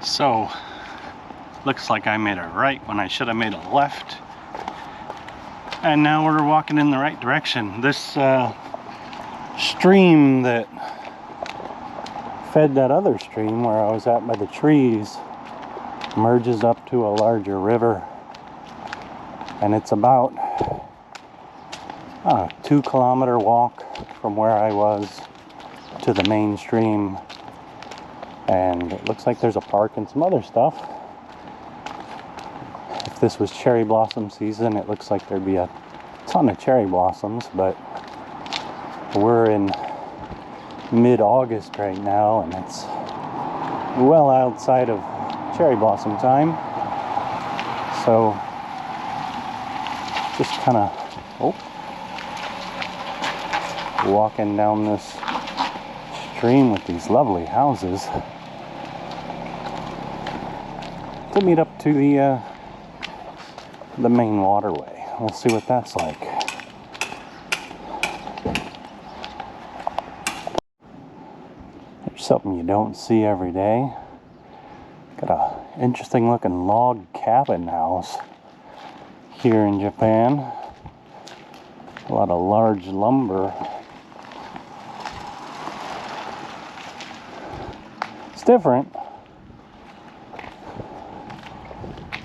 So, looks like I made a right when I should have made a left. And now we're walking in the right direction. This stream that fed that other stream where I was at by the trees merges up to a larger river. And it's about a 2-kilometer walk from where I was to the main stream. And it looks like there's a park and some other stuff. If this was cherry blossom season, it looks like there'd be a ton of cherry blossoms, but we're in mid-August right now, and it's well outside of cherry blossom time. So just kind of walking down this stream with these lovely houses to meet up to the main waterway. We'll see what that's like. There's something you don't see every day. Got a interesting looking log cabin house here in Japan. A lot of large lumber. It's different.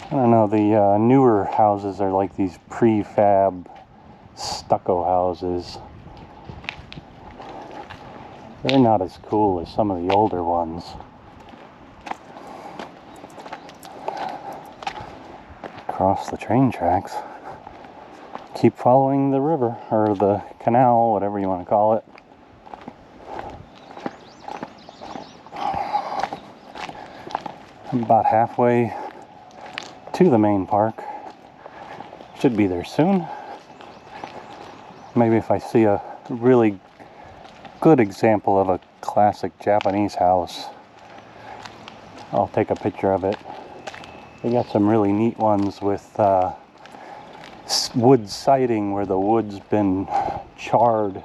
I don't know, the newer houses are like these prefab stucco houses. They're not as cool as some of the older ones. Across the train tracks. Keep following the river, or the canal, whatever you want to call it. I'm about halfway to the main park. Should be there soon. Maybe if I see a really good example of a classic Japanese house, I'll take a picture of it. They got some really neat ones with wood siding where the wood's been charred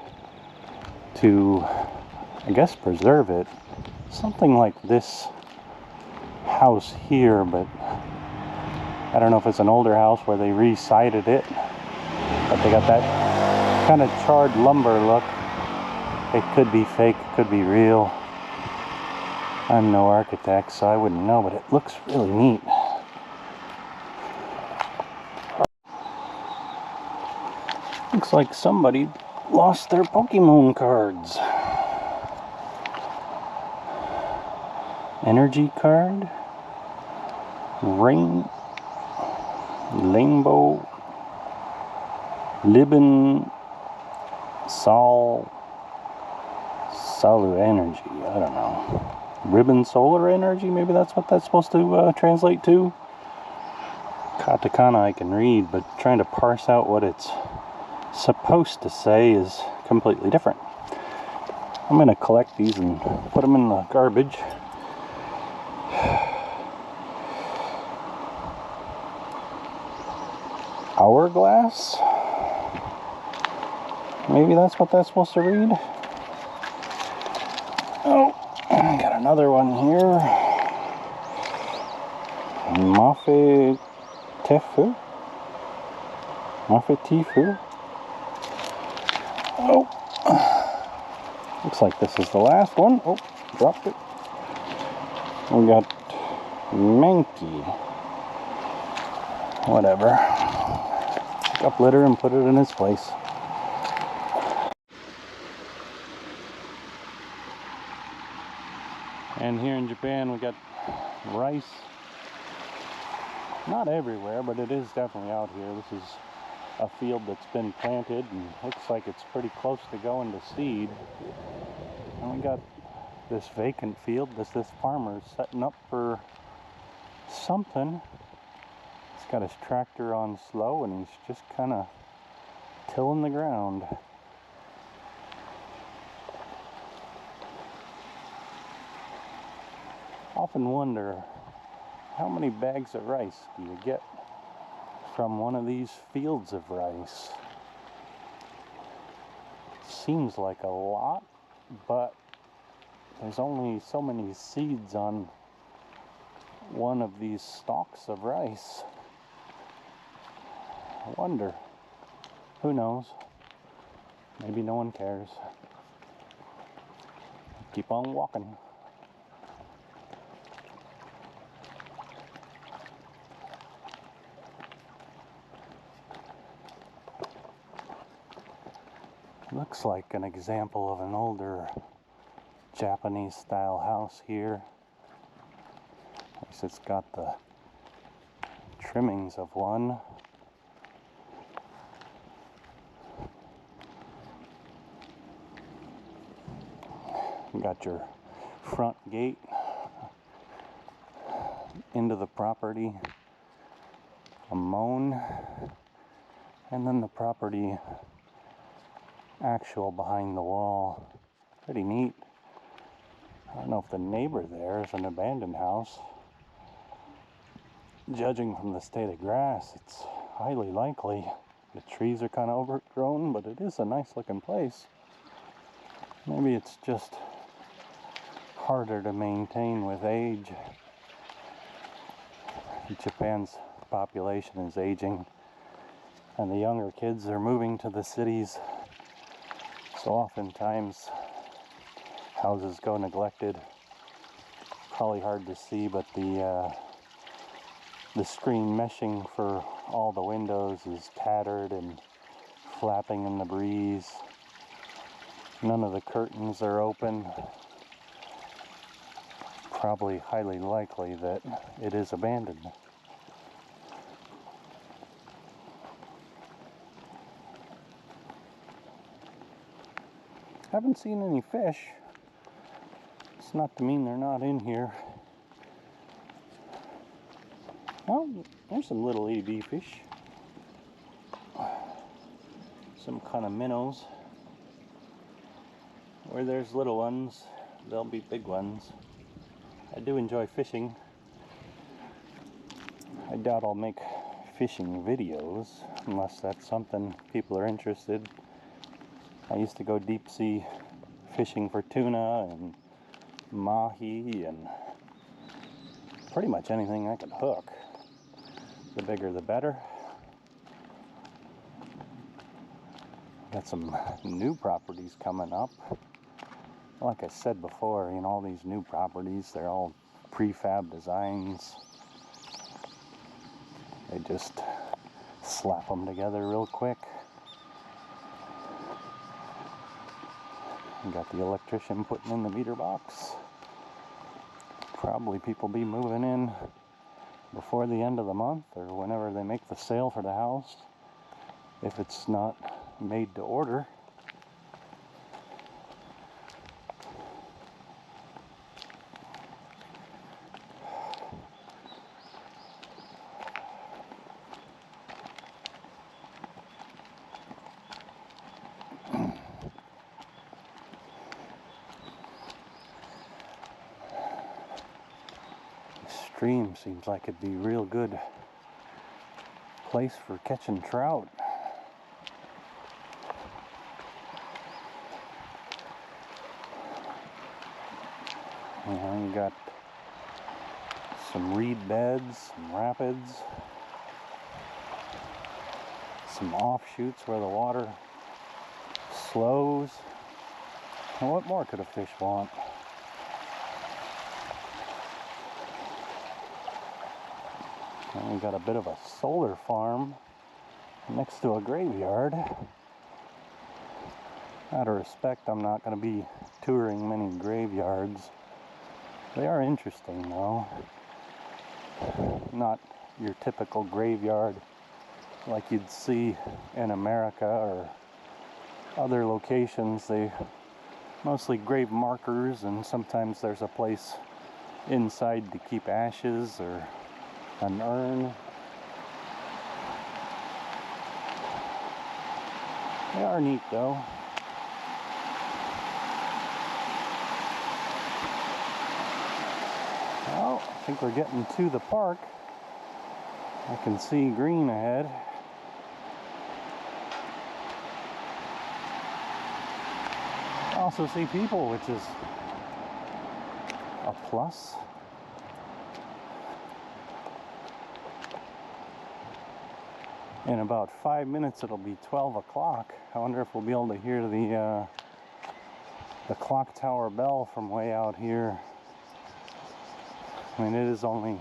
to, I guess, preserve it. Something like this house here, but I don't know if it's an older house where they re-sided it, but they got that kind of charred lumber look. It could be fake, it could be real. I'm no architect, so I wouldn't know, but it looks really neat. Looks like somebody lost their Pokemon cards. Energy card. Rainbow. Libin. Solar energy. I don't know. Ribbon solar energy? Maybe that's what that's supposed to translate to. Katakana I can read, but trying to parse out what it's supposed to say is completely different. I'm going to collect these and put them in the garbage. Hourglass? Maybe that's what that's supposed to read. Oh, I got another one here. Mafetifu? Oh, looks like this is the last one. Oh, dropped it. We got Mankey. Whatever. Pick up litter and put it in its place. And here in Japan we got rice. Not everywhere, but it is definitely out here. This is a field that's been planted and looks like it's pretty close to going to seed. And we got this vacant field that this farmer is setting up for something. He's got his tractor on slow and he's just kind of tilling the ground. Often wonder, how many bags of rice do you get from one of these fields of rice? Seems like a lot, but there's only so many seeds on one of these stalks of rice. I wonder. Who knows? Maybe no one cares. Keep on walking. Looks like an example of an older Japanese style house here. At least it's got the trimmings of one. You got your front gate into the property, a moan, and then the property actual behind the wall. Pretty neat. I don't know if the neighbor there is an abandoned house. Judging from the state of grass, it's highly likely. The trees are kind of overgrown, but it is a nice looking place. Maybe it's just harder to maintain with age. Japan's population is aging, and the younger kids are moving to the cities. So oftentimes houses go neglected. Probably hard to see, but the screen meshing for all the windows is tattered and flapping in the breeze. None of the curtains are open. Probably highly likely that it is abandoned. Haven't seen any fish. It's not to mean they're not in here. Oh, there's some little itty bitty fish. Some kind of minnows. Where there's little ones, there'll be big ones. I do enjoy fishing. I doubt I'll make fishing videos unless that's something people are interested. I used to go deep sea fishing for tuna and mahi and pretty much anything I could hook. The bigger the better. Got some new properties coming up. Like I said before, you know, all these new properties, they're all prefab designs. They just slap them together real quick. Got the electrician putting in the meter box. Probably people be moving in before the end of the month or whenever they make the sale for the house, if it's not made to order. Stream seems like it'd be a real good place for catching trout. You know, you got some reed beds, some rapids, some offshoots where the water slows. And what more could a fish want? And we got a bit of a solar farm next to a graveyard. Out of respect, I'm not going to be touring many graveyards. They are interesting though. Not your typical graveyard like you'd see in America or other locations. They mostly grave markers, and sometimes there's a place inside to keep ashes or an urn. They are neat though. Well, I think we're getting to the park. I can see green ahead. I also see people, which is a plus. In about 5 minutes it'll be 12 o'clock. I wonder if we'll be able to hear the clock tower bell from way out here. I mean, it is only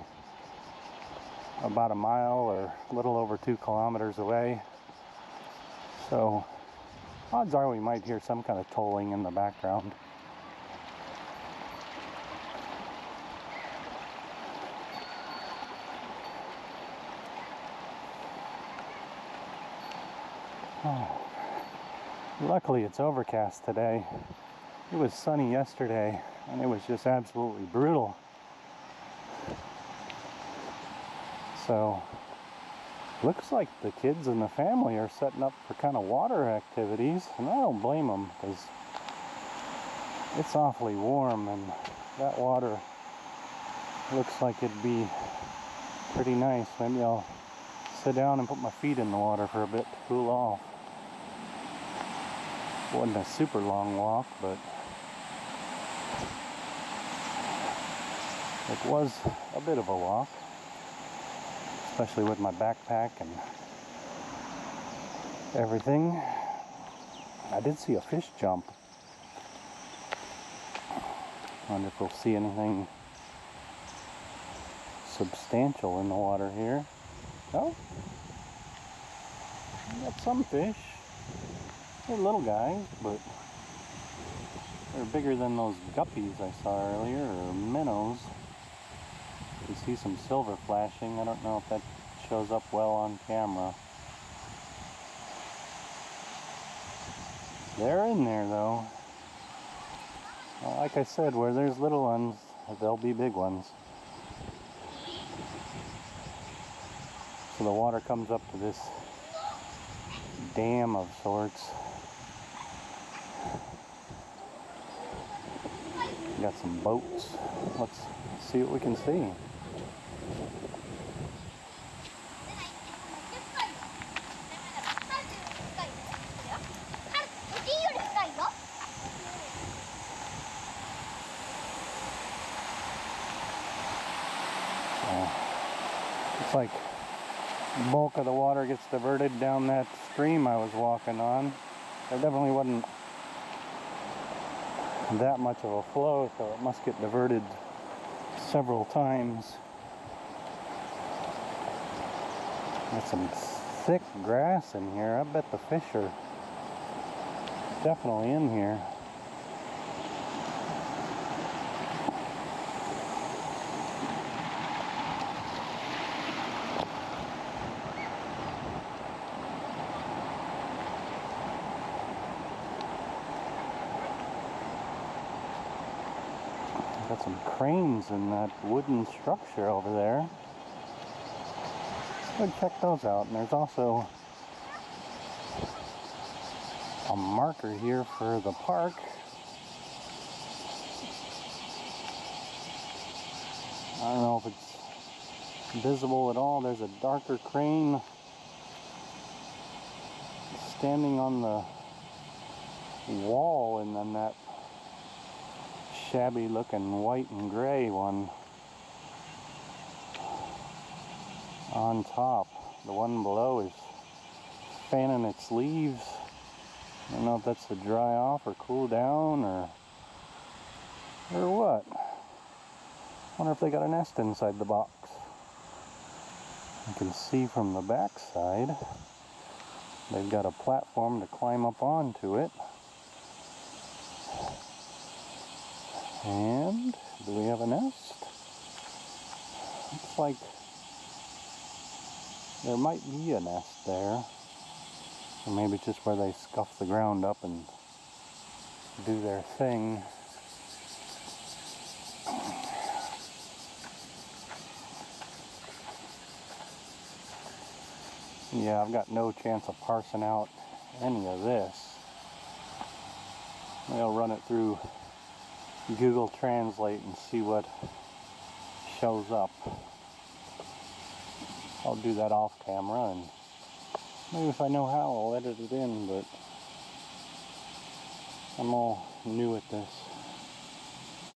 about a mile or a little over 2 kilometers away. So odds are we might hear some kind of tolling in the background. Oh. Luckily it's overcast today. It was sunny yesterday and it was just absolutely brutal. So looks like the kids and the family are setting up for kind of water activities, and I don't blame them because it's awfully warm and that water looks like it'd be pretty nice. Maybe I'll sit down and put my feet in the water for a bit to cool off. It wasn't a super long walk, but it was a bit of a walk, especially with my backpack and everything. I did see a fish jump. I wonder if we'll see anything substantial in the water here. Oh, we got some fish. They're little guys, but they're bigger than those guppies I saw earlier, or minnows. You see some silver flashing. I don't know if that shows up well on camera. They're in there though. Well, like I said, where there's little ones, there'll be big ones. So the water comes up to this dam of sorts. Got some boats. Let's see what we can see. Looks like the bulk of the water gets diverted down that stream I was walking on. There definitely wasn't that much of a flow, so it must get diverted several times. Got some thick grass in here. I bet the fish are definitely in here. Got some cranes in that wooden structure over there. Let's go check those out. And there's also a marker here for the park. I don't know if it's visible at all. There's a darker crane standing on the wall, and then that shabby looking white and gray one on top. The one below is fanning its leaves. I don't know if that's to dry off or cool down or what. Wonder if they got a nest inside the box. You can see from the back side they've got a platform to climb up onto it. And do we have a nest? Looks like there might be a nest there. Or maybe it's just where they scuff the ground up and do their thing. Yeah, I've got no chance of parsing out any of this. Maybe I'll run it through Google Translate and see what shows up. I'll do that off camera, and maybe if I know how I'll edit it in, but I'm all new at this.